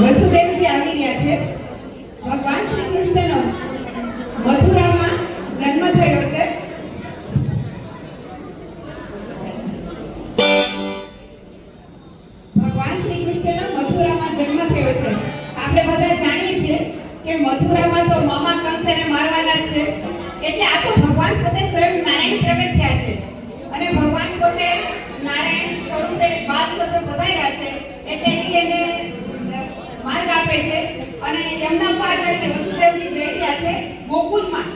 વસુદેવજી આવી રહ્યા છે. ભગવાન શ્રી કૃષ્ણનો મથુરામાં જન્મ થયો છે. ભગવાન શ્રી કૃષ્ણનો મથુરામાં જન્મ થયો છે. આપણે બધા જાણીએ છીએ કે મથુરામાં તો મામા કંસને મારવાના છે. એટલે આ તો ભગવાન પોતે સ્વયં નારાયણ પ્રગટ થયા છે અને ભગવાન પોતે નારાયણ સ્વરૂપે બાળ સ્વરૂપે પધાર્યા છે. એટલે એને માર્ગ આપે છે અને યમુના પાર કરીને વસુદેવજી જઈ રહ્યા છે ગોકુળમાં.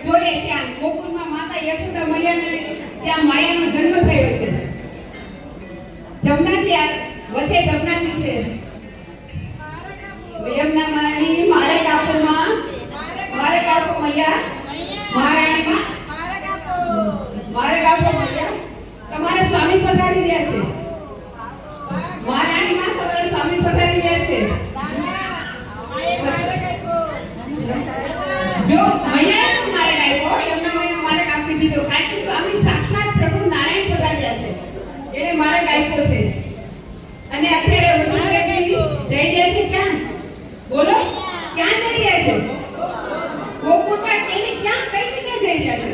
જોઈએ ત્યાં ગોકુળમાં માતા યશોદા મૈયાને ત્યાં માયાનો જન્મ થયો છે. જમનાજી વચ્ચે જમનાજી છે. યમુના માણી મારે કાપુમાં મારે કાપુ મૈયા મહારાણીમાં મારે કાપુ મૈયા તમારા સ્વામી પધારી રહ્યા છે. મહારાણીમાં તમારા સ્વામી પધારી રહ્યા છે. જો મૈયા મારે ગાયો યમુના મૈયા મારે કાપી દીધો કારણ કે સ્વામી સાક્ષાત પ્રભુ નારાયણ પધાર્યા છે. એને મારે ગાયો છે. અને અત્યારે વસુદેવજી જઈ રહ્યા છે ક્યાં? બોલો ક્યાં જઈ રહ્યા છે? ગોકુળમાં એને ક્યાં કઈ જગ્યાએ જઈ રહ્યા છે?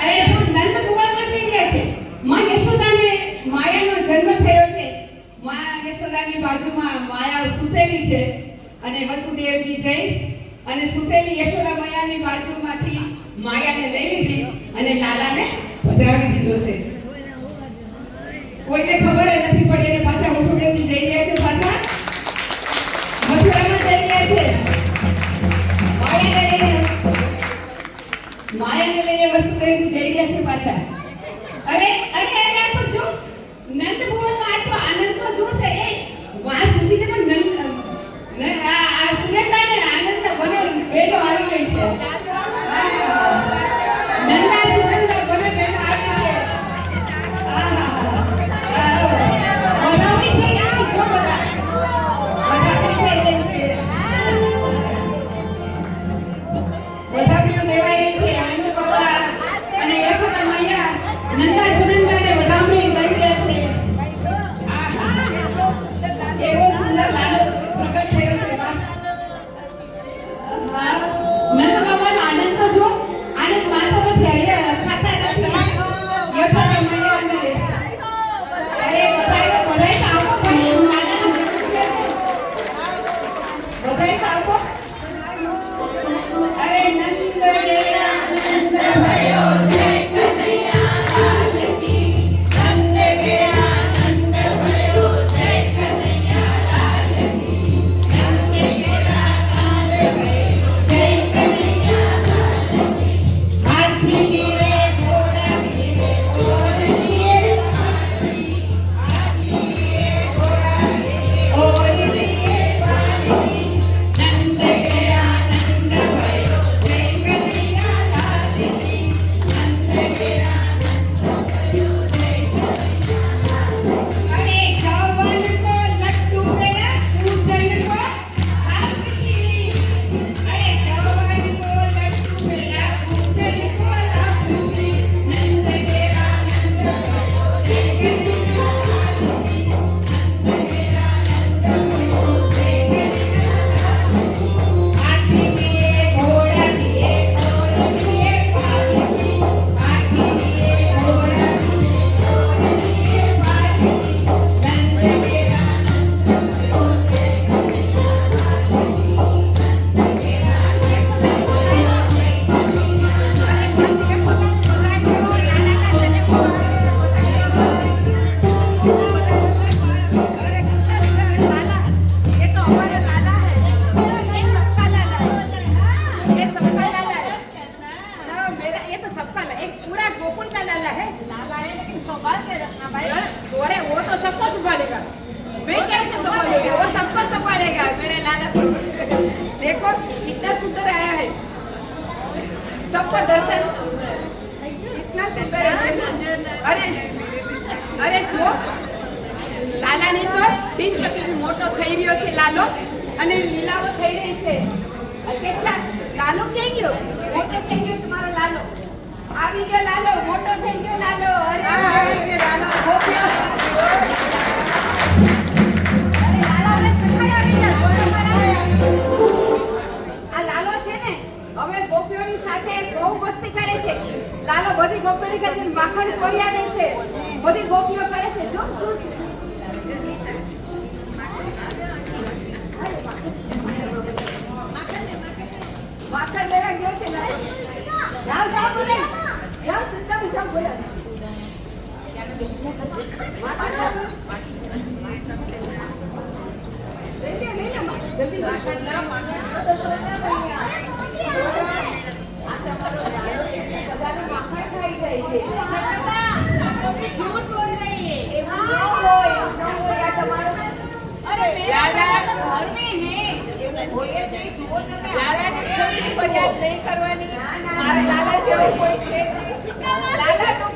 અરે તો નંદ ભુવનમાં જઈ રહ્યા છે. માં યશોદાને માયાનો જન્મ થયો છે. માં યશોદાની બાજુમાં માયા સુતેલી છે અને વસુદેવજી જઈ અને સુતેલી યશોદા મૈયાની બાજુમાંથી માયાને લઈ લીધી અને લાલાને પધરાવી દીધો છે. કોઈને ખબર નથી પડી અને પાછા વસુદેવજી જઈ રહ્યા છે. પાછા મથુરામાં જઈ રહ્યા છે. માયાને લઈને વસુદેવજી જઈ રહ્યા છે પાછા. અરે અરે અરે આ તો જો નંદ ભુવનમાં આ તો આનંદ તો જો છે. એ વાં સુધી તો નંદ આ સુનેતાને આનંદ બને બેનો આવી ગઈ છે. નંદા સુનંદા બને બેનો આવી છે. વધામણી થઈ રહી છે. જો બધા વધામણી થઈ રહી છે. વધામણીઓ દેવાઈ રહી છે. આનંદ બાબા અને યશોદા મૈયા નંદા સુનંદાને વધામણી દઈ રહ્યા છે. એવો સુંદર લાલો પ્રગટ થયો છે. નંદ બાબાનો આનંદ તો જો આનંદ માતો નથી ખાતા નથી યશોદા મૈયાને. અરે બધાય તો આવો ભાઈ બધાય તો આવો. અરે નંદ આનંદ ભયો જય કનૈયા લાલ કી. નંદ આનંદ ભયો જય કનૈયા લાલ કી. નંદ આનંદ ભયો જય કનૈયા લાલ કી. હાથી ગીરે ઘોડા ગીરે ઓર ગીરે પાલકી. હાથી ગીરે ઘોડા ગીરે ઓર ગીરે પાલકી. નંદ આનંદ ભયો જય કનૈયા લાલ કી. નંદ આનંદ ભયો જય અરે જवन को लड्डू मेरा पूजन को आपकी. अरे जवन को लड्डू मेरा पूजन को आपकी. नंद आनंद भयो जय कनैया लाल की. नंद आनंद भयो जय कनैया लाल की. हाथी गीरे घोड़ा गीरे और गीरे पालकी. हाथी गीरे घोड़ा गीरे और गीरे पालकी. नंद आनंद भयो जय अरे वो तो सबको संभालेगा. मैं कैसे संभालूंगी? वो सबको संभालेगा. मेरे लाला को देखो कितना सुंदर आया है. सबको दर्शन कितना सुंदर है. अरे અરે જો લાલાને તો દિન પ્રતિદિન મોટો થઈ રહ્યો છે લાલો અને લીલાઓ થઈ રહી છે. કેટલા લાલો થઈ ગયો મોટો થઈ ગયો છે મારો લાલો. આવી ગયો લાલો મોટો થઈ ગયો લાલો. અરે આવી ગયો લાલો. અરે લાલા જલ્દી માખણ લાવ, માખણ તો સોના બન્યા. આ તમારો બધાનું માખણ ખાઈ જાય છે. झूठ बोल रही है। એવું ન હોય, એવું ન હોય. આ તમારો अरे मेरा लाला तो घर में है। એવું હોય જ નહીં. જુઓ તમે લાલાની ખોટી ફરિયાદ નહીં કરવાની. મારા લાલા જેવો કોઈ છે જ નહીં. લાલાનું